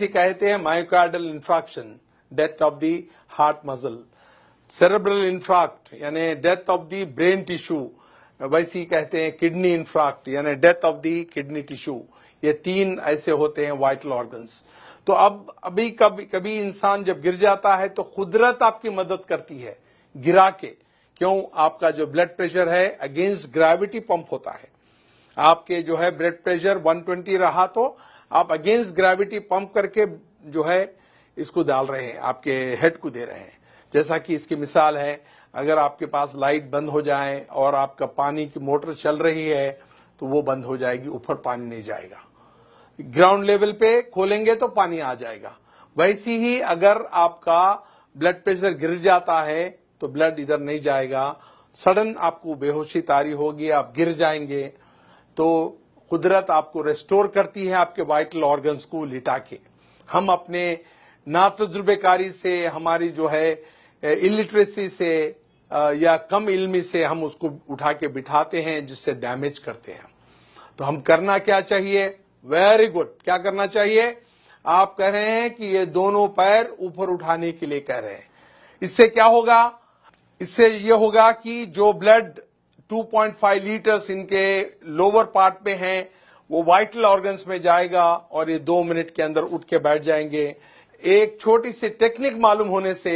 वैसे कहते हैं myocardial infarction, death of the heart muscle, cerebral infarct यानी death of the brain tissue, वैसे ही कहते हैं किडनी इंफ्रैक्ट यानी death of the kidney tissue. ये 3 ऐसे होते हैं वाइटल ऑर्गन्स। तो अब अभी कभी इंसान जब गिर जाता है तो कुदरत आपकी मदद करती है गिरा के। क्यों? आपका जो ब्लड प्रेशर है अगेंस्ट ग्रेविटी पंप होता है। आपके जो है ब्लड प्रेशर 120 रहा तो आप अगेंस्ट ग्रेविटी पंप करके जो है इसको डाल रहे हैं, आपके हेड को दे रहे हैं। जैसा कि इसकी मिसाल है, अगर आपके पास लाइट बंद हो जाए और आपका पानी की मोटर चल रही है तो वो बंद हो जाएगी, ऊपर पानी नहीं जाएगा। ग्राउंड लेवल पे खोलेंगे तो पानी आ जाएगा। वैसी ही अगर आपका ब्लड प्रेशर गिर जाता है तो ब्लड इधर नहीं जाएगा, सडन आपको बेहोशी तारी होगी, आप गिर जाएंगे। तो कुदरत आपको रेस्टोर करती है आपके वाइटल ऑर्गन्स को लिटा के। हम अपने नातजुर्बेकारी से, हमारी जो है इलिटरेसी से या कम इल्मी से हम उसको उठा के बिठाते हैं, जिससे डैमेज करते हैं। तो हम करना क्या चाहिए? वेरी गुड, क्या करना चाहिए? आप कह रहे हैं कि ये दोनों पैर ऊपर उठाने के लिए कह रहे हैं। इससे क्या होगा? इससे ये होगा कि जो ब्लड 2.5 लीटर्स इनके लोअर पार्ट में हैं वो वाइटल ऑर्गन्स में जाएगा और ये 2 मिनट के अंदर उठ के बैठ जाएंगे। एक छोटी सी टेक्निक मालूम होने से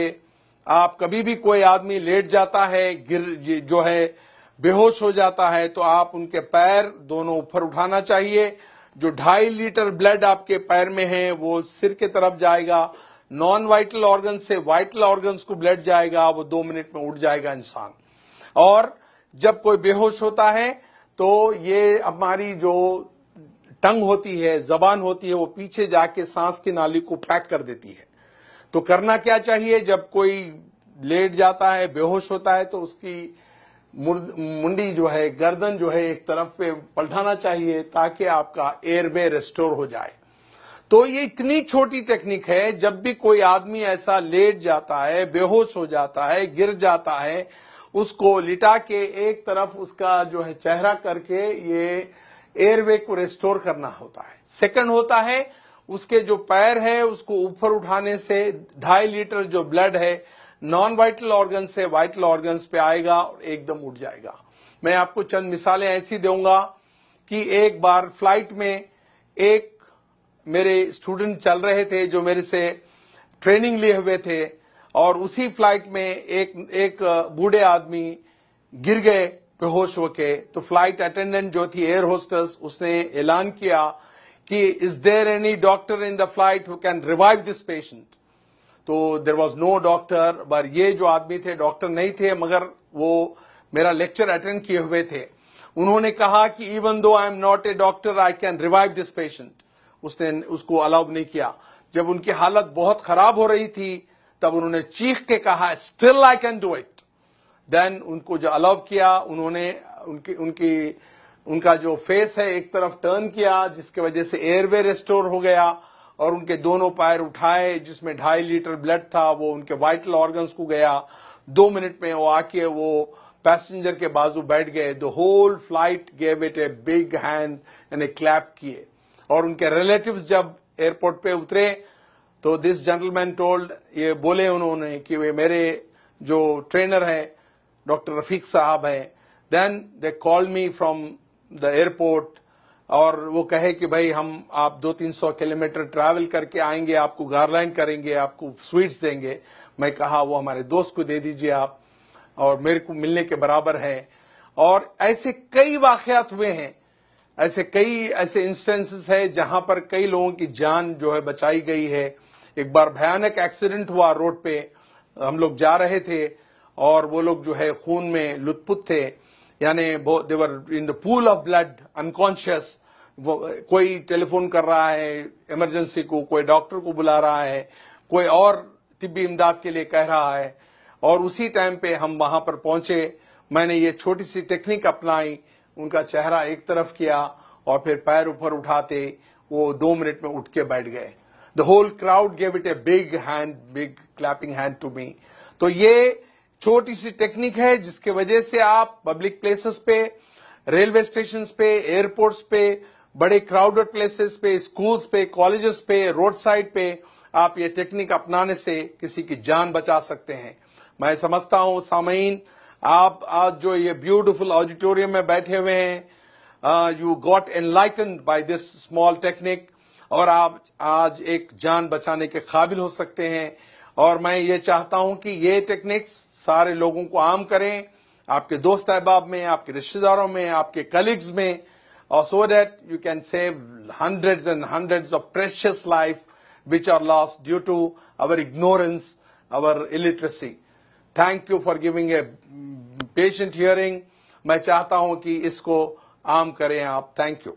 आप कभी भी कोई आदमी लेट जाता है, गिर जो है बेहोश हो जाता है, तो आप उनके पैर दोनों ऊपर उठाना चाहिए। जो 2.5 लीटर ब्लड आपके पैर में है वो सिर के तरफ जाएगा, नॉन वाइटल ऑर्गन से वाइटल ऑर्गन्स को ब्लड जाएगा, वो 2 मिनट में उठ जाएगा इंसान। और जब कोई बेहोश होता है तो ये हमारी जो टंग होती है, जबान होती है, वो पीछे जाके सांस की नाली को पैक कर देती है। तो करना क्या चाहिए? जब कोई लेट जाता है, बेहोश होता है, तो उसकी मुंडी जो है, गर्दन जो है एक तरफ पे पलटाना चाहिए ताकि आपका एयरवे रेस्टोर हो जाए। तो ये इतनी छोटी टेक्निक है, जब भी कोई आदमी ऐसा लेट जाता है, बेहोश हो जाता है, गिर जाता है, उसको लिटा के एक तरफ उसका जो है चेहरा करके ये एयरवे को रेस्टोर करना होता है। सेकंड होता है उसके जो पैर है उसको ऊपर उठाने से 2.5 लीटर जो ब्लड है नॉन वाइटल ऑर्गन से वाइटल ऑर्गन्स पे आएगा और एकदम उठ जाएगा। मैं आपको चंद मिसालें ऐसी दूंगा कि एक बार फ्लाइट में एक मेरे स्टूडेंट चल रहे थे जो मेरे से ट्रेनिंग लिए हुए थे, और उसी फ्लाइट में एक बूढ़े आदमी गिर गए बेहोश होके। तो फ्लाइट अटेंडेंट जो थी, एयर होस्टेस, उसने ऐलान किया कि is there any doctor in the flight who can revive this patient. तो देयर वाज नो डॉक्टर, पर ये जो आदमी थे डॉक्टर नहीं थे, मगर वो मेरा लेक्चर अटेंड किए हुए थे। उन्होंने कहा कि even though I am not a doctor I can revive this patient. उसने उसको अलाउ नहीं किया। जब उनकी हालत बहुत खराब हो रही थी तब उन्होंने चीख के कहा still I can do it. Then उनको जो अलाउ किया, उन्होंने उनका जो फेस है एक तरफ टर्न किया, जिसकी वजह से एयरवे रेस्टोर हो गया, और उनके दोनों पैर उठाए जिसमें 2.5 लीटर ब्लड था वो उनके वाइटल ऑर्गन्स को गया। 2 मिनट में वो आके वो पैसेंजर के बाजू बैठ गए। The whole flight gave it a big hand and a clap किए। और उनके रिलेटिव्स जब एयरपोर्ट पे उतरे तो दिस जेंटलमैन टोल्ड, ये बोले उन्होंने कि वे मेरे जो ट्रेनर है डॉक्टर रफीक साहब हैं। Then they called me from the airport, और वो कहे कि भाई हम आप 200-300 किलोमीटर ट्रैवल करके आएंगे, आपको गारलैंड करेंगे, आपको स्वीट्स देंगे। मैं कहा वो हमारे दोस्त को दे दीजिए आप, और मेरे को मिलने के बराबर है। और ऐसे कई वाकयात हुए हैं, ऐसे इंस्टेंसेस है जहां पर कई लोगों की जान जो है बचाई गई है। एक बार भयानक एक्सीडेंट हुआ रोड पे, हम लोग जा रहे थे और वो लोग जो है खून में लुत्फुत थे, यानी they were in the pool of blood unconscious. कोई टेलीफोन कर रहा है इमरजेंसी को, कोई डॉक्टर को बुला रहा है, कोई और तिब्बी इमदाद के लिए कह रहा है, और उसी टाइम पे हम वहां पर पहुंचे। मैंने ये छोटी सी टेक्निक अपनाई, उनका चेहरा एक तरफ किया और फिर पैर ऊपर उठाते वो 2 मिनट में उठ के बैठ गए। The whole crowd gave it a big clapping hand to me. तो ये छोटी सी टेक्निक है जिसके वजह से आप पब्लिक प्लेसेस पे, रेलवे स्टेशन पे, एयरपोर्ट्स पे بڑے کراؤڈڈ پلیسز پہ، اسکولز پہ، کالجز پہ، روڈ سائڈ پہ آپ یہ ٹیکنیک اپنانے سے کسی کی جان بچا سکتے ہیں. میں سمجھتا ہوں سامعین، آپ آج جو یہ بیوٹیفل آڈیٹوریم میں بیٹھے ہوئے ہیں، you got enlightened by this small technique, اور آپ آج ایک جان بچانے کے قابل ہو سکتے ہیں. اور میں یہ چاہتا ہوں کہ یہ ٹیکنیکس سارے لوگوں کو عام کریں، آپ کے دوست احباب میں، آپ کے رشتہ داروں میں، آپ کے کلیگز میں، اور so that you can save hundreds and hundreds of precious life which are lost due to our ignorance, our illiteracy. Thank you for giving a patient hearing. میں چاہتا ہوں کہ اس کو عام کریں آپ. Thank you.